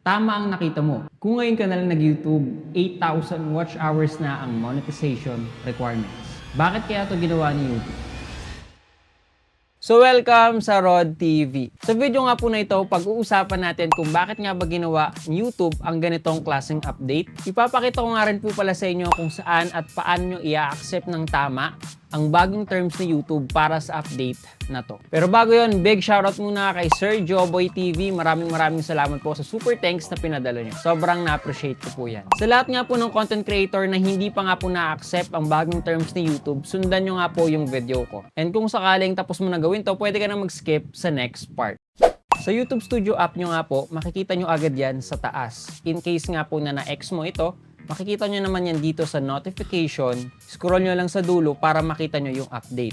Tama ang nakita mo. Kung ngayon ka na lang nag-YouTube, 8,000 watch hours na ang monetization requirements. Bakit kaya ito ginawa ni YouTube? So welcome sa Rod TV. Sa video nga po na ito, pag-uusapan natin kung bakit nga ba ginawa ni YouTube ang ganitong klaseng update. Ipapakita ko nga rin po pala sa inyo kung saan at paano nyo i-accept ng tama ang bagong terms ni YouTube para sa update na to. Pero bago yon, big shoutout muna kay Sir Joboy TV. Maraming salamat po sa super thanks na pinadala nyo. Sobrang na-appreciate ko po yan. Sa lahat nga po ng content creator na hindi pa nga po na-accept ang bagong terms ni YouTube, sundan nyo nga po yung video ko. And kung sakaling tapos mo na gawin to, pwede ka na mag-skip sa next part. Sa YouTube Studio app nyo nga po, makikita nyo agad yan sa taas. In case nga po na na-X mo ito, makikita nyo naman yan dito sa notification. Scroll nyo lang sa dulo para makita nyo yung update.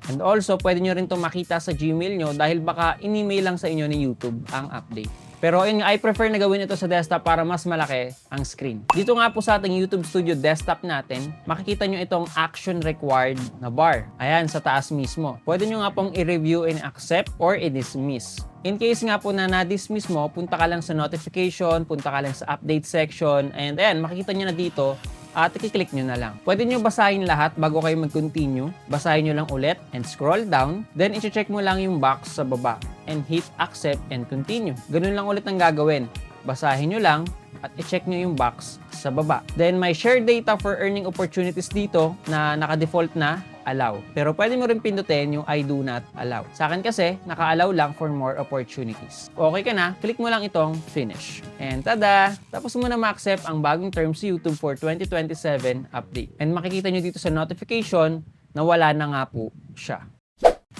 And also, pwede nyo rin ito makita sa Gmail nyo dahil baka in-email lang sa inyo ni YouTube ang update. Pero ayun, I prefer na gawin ito sa desktop para mas malaki ang screen. Dito nga po sa ating YouTube Studio desktop natin, makikita nyo itong action required na bar. Ayan, sa taas mismo. Pwede nyo nga pong i-review and accept or i-dismiss. In case nga po na na-dismiss mo, punta ka lang sa notification, punta ka lang sa update section, and ayan, makikita nyo na dito at i-click nyo na lang. Pwede nyo basahin lahat bago kayo mag-continue. Basahin nyo lang ulit and scroll down. Then, i-check mo lang yung box sa baba and hit accept and continue. Ganun lang ulit ang gagawin. Basahin nyo lang at i-check nyo yung box sa baba. Then, may share data for earning opportunities dito na naka-default na allow. Pero pwede mo rin pindutin yung I do not allow. Sa akin kasi, naka-allow lang for more opportunities. Okay ka na, click mo lang itong finish. And tada! Tapos mo na ma-accept ang bagong terms sa YouTube for 2027 update. And makikita nyo dito sa notification na wala na nga po siya.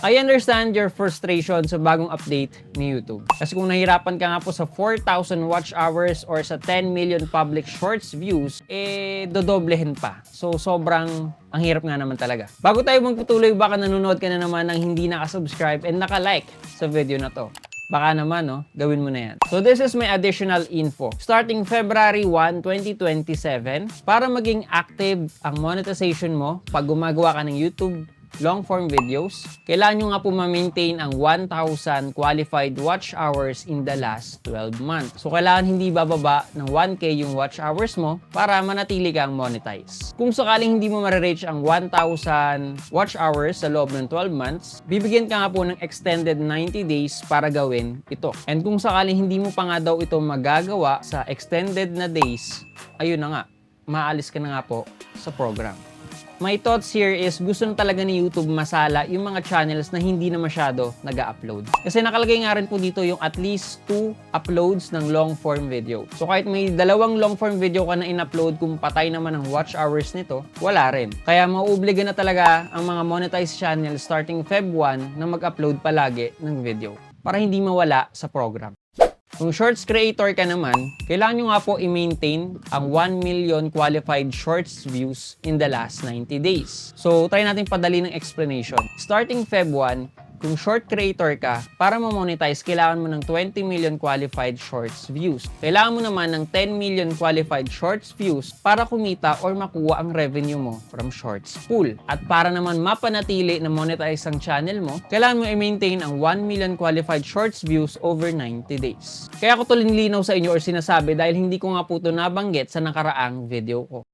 I understand your frustration sa bagong update ni YouTube. Kasi kung nahirapan ka nga po sa 4,000 watch hours or sa 10 million public shorts views, dodoblehin pa. So, sobrang ang hirap nga naman talaga. Bago tayo magpatuloy, baka nanonood ka na naman ng hindi naka-subscribe and naka-like sa video na to. Baka naman, no? Gawin mo na yan. So, this is my additional info. Starting February 1, 2027, para maging active ang monetization mo pag gumagawa ka ng YouTube long-form videos, kailangan nyo nga po ma-maintain ang 1,000 qualified watch hours in the last 12 months. So, kailangan hindi bababa ng 1K yung watch hours mo para manatili kang monetize. Kung sakaling hindi mo ma-reach ang 1,000 watch hours sa loob ng 12 months, bibigyan ka nga po ng extended 90 days para gawin ito. And kung sakaling hindi mo pa nga daw ito magagawa sa extended na days, ayun na nga, maalis ka na nga po sa program. My thoughts here is gusto na talaga ni YouTube masala yung mga channels na hindi na masyado nag-upload. Kasi nakalagay nga rin po dito yung at least 2 uploads ng long-form video. So kahit may 2 long-form video ka na in-upload, kung patay naman ang watch hours nito, wala rin. Kaya mauobliga na talaga ang mga monetized channels starting Feb 1 na mag-upload palagi ng video para hindi mawala sa program. Kung shorts creator ka naman, kailangan nyo nga po i-maintain ang 1 million qualified shorts views in the last 90 days. So, try natin padali ng explanation. Starting Feb 1, kung short creator ka, para ma-monetize, kailangan mo ng 20 million qualified shorts views. Kailangan mo naman ng 10 million qualified shorts views para kumita or makuha ang revenue mo from shorts pool. At para naman mapanatili na monetize ang channel mo, kailangan mo i-maintain ang 1 million qualified shorts views over 90 days. Kaya ko to linlinaw sa inyo or sinasabi dahil hindi ko nga po ito nabanggit sa nakaraang video ko.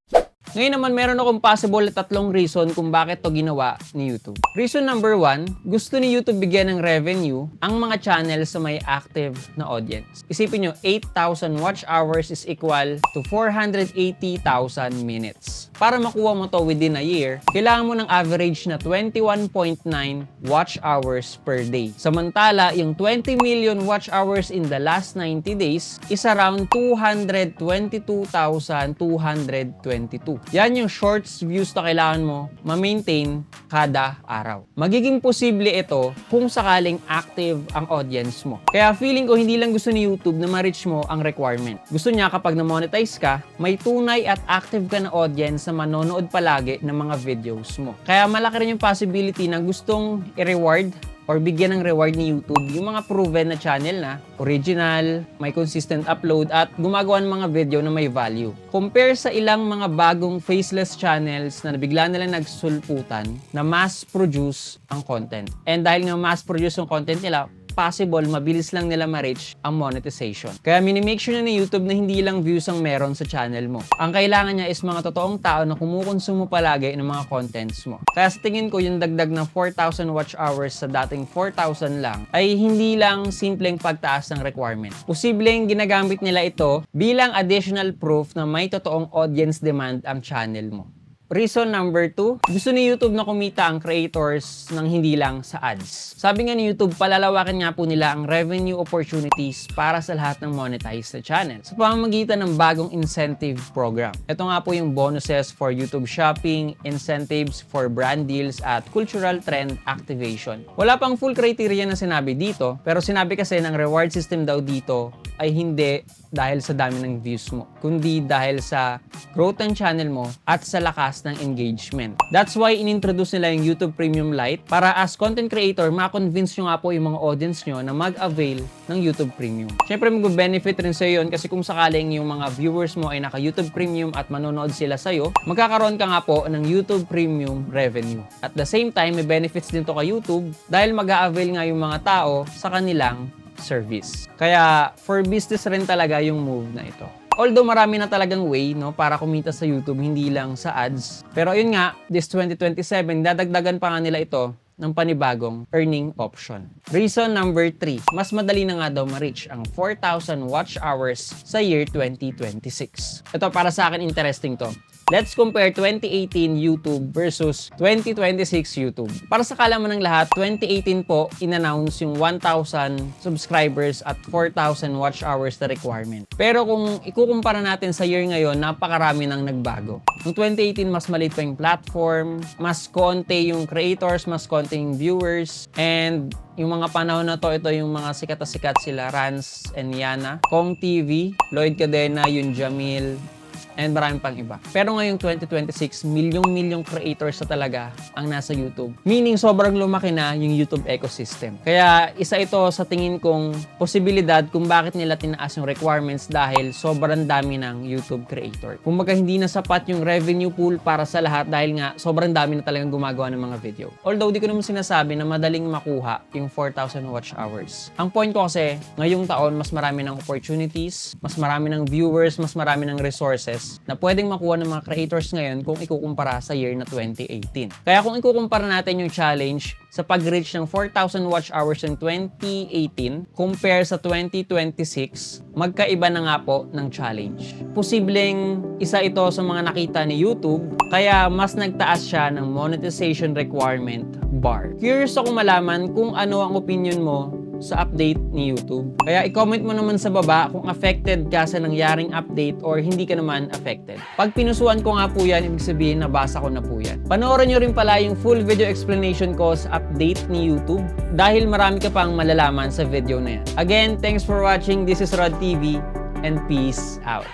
Ngayon naman, meron akong possible na 3 reason kung bakit to ginawa ni YouTube. Reason number 1, gusto ni YouTube bigyan ng revenue ang mga channels sa may active na audience. Isipin nyo, 8,000 watch hours is equal to 480,000 minutes. Para makuha mo to within a year, kailangan mo ng average na 21.9 watch hours per day. Samantala, yung 20 million watch hours in the last 90 days is around 222,222. Yan yung shorts views na kailangan mo ma-maintain kada araw. Magiging posible ito kung sakaling active ang audience mo. Kaya feeling ko hindi lang gusto ni YouTube na ma-reach mo ang requirement. Gusto niya kapag na-monetize ka, may tunay at active ka na audience na manonood palagi ng mga videos mo. Kaya malaki rin yung possibility na gustong i-reward or bigyan ng reward ni YouTube yung mga proven na channel na original, may consistent upload at gumagawa ng mga video na may value. Compare sa ilang mga bagong faceless channels na bigla nilang nagsulputan na mass produce ang content. And dahil nga mass produce ang content nila, possible mabilis lang nila ma-reach ang monetization. Kaya minimake sure na ni YouTube na hindi lang views ang meron sa channel mo. Ang kailangan niya is mga totoong tao na kumukonsumo palagi ng mga contents mo. Kaya sa tingin ko yung dagdag ng 4,000 watch hours sa dating 4,000 lang ay hindi lang simpleng pagtaas ng requirement. Posibleng ginagamit nila ito bilang additional proof na may totoong audience demand ang channel mo. Reason number 2, gusto ni YouTube na kumita ang creators ng hindi lang sa ads. Sabi nga ni YouTube, palalawakan nga po nila ang revenue opportunities para sa lahat ng monetized na channel sa pamamagitan ng bagong incentive program. Ito nga po yung bonuses for YouTube shopping, incentives for brand deals, at cultural trend activation. Wala pang full criteria na sinabi dito, pero sinabi kasi ng reward system daw dito ay hindi dahil sa dami ng views mo, kundi dahil sa growth ng channel mo at sa lakas ng engagement. That's why inintroduce nila yung YouTube Premium Lite para as content creator, ma-convince nyo nga po yung mga audience nyo na mag-avail ng YouTube Premium. Siyempre, mag-benefit rin sa'yo yun kasi kung sakaling yung mga viewers mo ay naka-YouTube Premium at manonood sila sa'yo, magkakaroon ka nga po ng YouTube Premium revenue. At the same time, may benefits din to kay YouTube dahil mag-a-avail nga yung mga tao sa kanilang service. Kaya for business rin talaga yung move na ito. Although marami na talagang way para kumita sa YouTube, hindi lang sa ads. Pero yun nga, this 2027, dadagdagan pa nga nila ito ng panibagong earning option. Reason number 3, mas madali na nga daw ma-reach ang 4,000 watch hours sa year 2026. Ito para sa akin interesting to. Let's compare 2018 YouTube versus 2026 YouTube. Para sa kalaman ng lahat, 2018 po, in-announce yung 1,000 subscribers at 4,000 watch hours na requirement. Pero kung ikukumpara natin sa year ngayon, napakarami nang nagbago. Noong 2018, mas maliit pa yung platform, mas konti yung creators, mas konti yung viewers, and yung mga panahon na to, ito yung mga sikat na sikat sila, Rans and Yana, Kong TV, Lloyd Cadena, Yun Jamil, and marami pang iba. Pero ngayong 2026, milyong-milyong creators na talaga ang nasa YouTube. Meaning, sobrang lumaki na yung YouTube ecosystem. Kaya, isa ito sa tingin kong posibilidad kung bakit nila tinaas yung requirements dahil sobrang dami ng YouTube creator. Kung baga hindi na sapat yung revenue pool para sa lahat dahil nga sobrang dami na talagang gumagawa ng mga video. Although, di ko naman sinasabi na madaling makuha yung 4,000 watch hours. Ang point ko kasi, ngayong taon, mas marami ng opportunities, mas marami ng viewers, mas marami ng resources na pwedeng makuha ng mga creators ngayon kung ikukumpara sa year na 2018. Kaya kung ikukumpara natin yung challenge sa pag-reach ng 4,000 watch hours in 2018 compare sa 2026, magkaiba na nga po ng challenge. Posibleng isa ito sa mga nakita ni YouTube, kaya mas nagtaas siya ng monetization requirement bar. Curious ako malaman kung ano ang opinion mo sa update ni YouTube. Kaya i-comment mo naman sa baba kung affected ka sa nangyaring update or hindi ka naman affected. Pag pinusuan ko nga po yan, ibig sabihin nabasa ko na po yan. Panoorin nyo rin pala yung full video explanation ko sa update ni YouTube dahil marami ka pang malalaman sa video na yan. Again, thanks for watching. This is Rod TV and peace out.